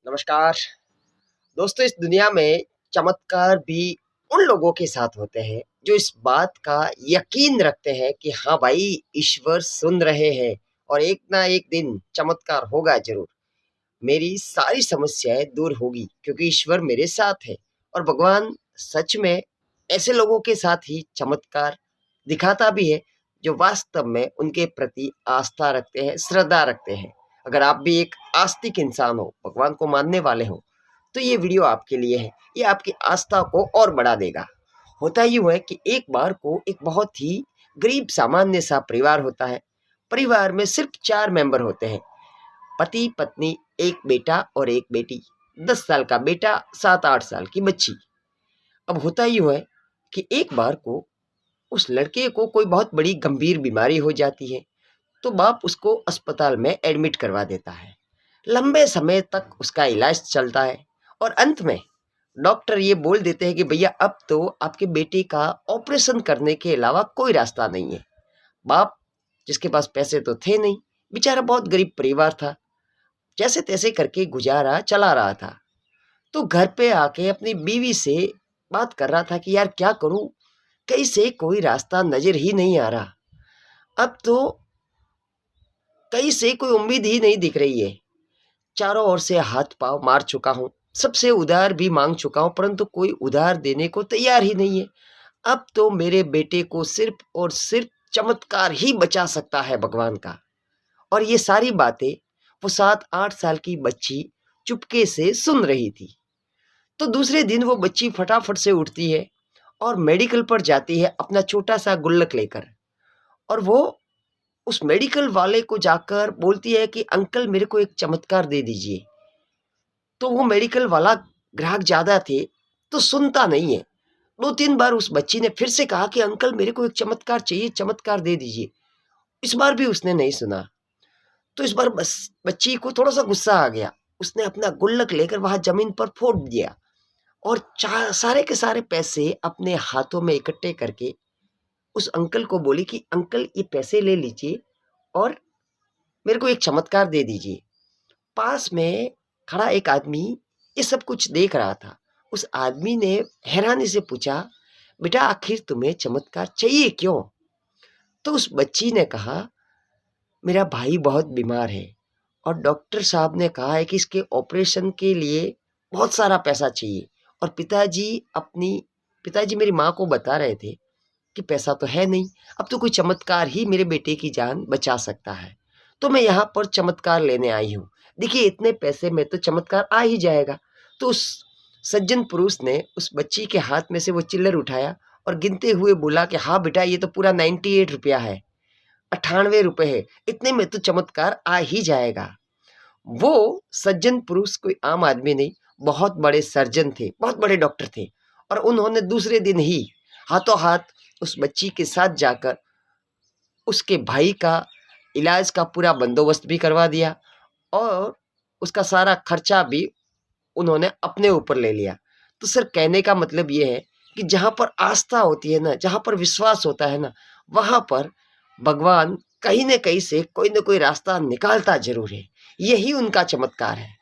नमस्कार दोस्तों। इस दुनिया में चमत्कार भी उन लोगों के साथ होते हैं जो इस बात का यकीन रखते हैं कि हाँ भाई, ईश्वर सुन रहे हैं और एक ना एक दिन चमत्कार होगा जरूर। मेरी सारी समस्याएं दूर होगी क्योंकि ईश्वर मेरे साथ है। और भगवान सच में ऐसे लोगों के साथ ही चमत्कार दिखाता भी है जो वास्तव में उनके प्रति आस्था रखते हैं, श्रद्धा रखते हैं। अगर आप भी एक आस्तिक इंसान हो, भगवान को मानने वाले हो, तो ये वीडियो आपके लिए है। ये आपकी आस्था को और बढ़ा देगा। होता यूँ है कि एक बार को एक बहुत ही गरीब सामान्य सा परिवार होता है। परिवार में सिर्फ 4 मेंबर होते हैं, पति पत्नी, एक बेटा और एक बेटी। 10 साल का बेटा, 7-8 साल की बच्ची। अब होता यूँ है कि एक बार को उस लड़के को कोई बहुत बड़ी गंभीर बीमारी हो जाती है, तो बाप उसको अस्पताल में एडमिट करवा देता है। लंबे समय तक उसका इलाज चलता है और अंत में डॉक्टर ये बोल देते हैं कि भैया अब तो आपके बेटे का ऑपरेशन करने के अलावा कोई रास्ता नहीं है। बाप, जिसके पास पैसे तो थे नहीं, बेचारा बहुत गरीब परिवार था, जैसे तैसे करके गुजारा चला रहा था। तो घर पे आके अपनी बीवी से बात कर रहा था कि यार क्या करूं, कैसे कोई रास्ता नजर ही नहीं आ रहा। अब तो कहीं से कोई उम्मीद ही नहीं दिख रही है। चारों ओर से हाथ पांव मार चुका हूं, सबसे उधार भी मांग चुका हूं, परंतु कोई उधार देने को तैयार ही नहीं है। अब तो मेरे बेटे को सिर्फ और सिर्फ चमत्कार ही बचा सकता है, भगवान का। और ये सारी बातें वो 7-8 साल की बच्ची चुपके से सुन रही थी। तो दूसरे दिन वो बच्ची फटाफट से उठती है और मेडिकल पर जाती है अपना छोटा सा गुल्लक लेकर। और वो उस मेडिकल वाले को जाकर बोलती है कि अंकल, मेरे को एक चमत्कार दे दीजिए। तो वो मेडिकल वाला, ग्राहक ज़्यादा थे तो सुनता नहीं है। 2-3 बार उस बच्ची ने फिर से कहा कि अंकल, मेरे को एक चमत्कार चाहिए, चमत्कार दे दीजिए। इस बार भी उसने नहीं सुना। तो इस बार बस बच्ची को थोड़ा-सा गुस्सा आ गया। उसने अपना गुल्लक लेकर वहाँ ज़मीन पर फोड़ दिया और चा सारे के सारे पैसे अपने हाथों में इकट्ठे करके उस अंकल को बोली कि अंकल, ये पैसे ले लीजिए और मेरे को एक चमत्कार दे दीजिए। पास में खड़ा एक आदमी ये सब कुछ देख रहा था। उस आदमी ने हैरानी से पूछा, बेटा आखिर तुम्हें चमत्कार चाहिए क्यों? तो उस बच्ची ने कहा, मेरा भाई बहुत बीमार है और डॉक्टर साहब ने कहा है कि इसके ऑपरेशन के लिए बहुत सारा पैसा चाहिए। और पिताजी मेरी माँ को बता रहे थे कि पैसा तो है नहीं, अब तो कोई चमत्कार ही मेरे बेटे की जान बचा सकता है। तो मैं यहाँ पर चमत्कार लेने आई हूँ। देखिए, इतने पैसे में तो चमत्कार आ ही जाएगा। तो उस सज्जन पुरुष ने उस बच्ची के हाथ में से वो चिल्लर उठाया और गिनते हुए बोला कि हाँ बेटा, ये तो पूरा 98 रुपया है, 98 रुपये है, इतने में तो चमत्कार आ ही जाएगा। वो सज्जन पुरुष कोई आम आदमी नहीं, बहुत बड़े सर्जन थे, बहुत बड़े डॉक्टर थे। और उन्होंने दूसरे दिन ही हाथों हाथ उस बच्ची के साथ जाकर उसके भाई का इलाज का पूरा बंदोबस्त भी करवा दिया और उसका सारा खर्चा भी उन्होंने अपने ऊपर ले लिया। तो सर, कहने का मतलब ये है कि जहाँ पर आस्था होती है ना, जहाँ पर विश्वास होता है ना, वहाँ पर भगवान कहीं न कहीं से कोई न कोई रास्ता निकालता ज़रूर है। यही उनका चमत्कार है।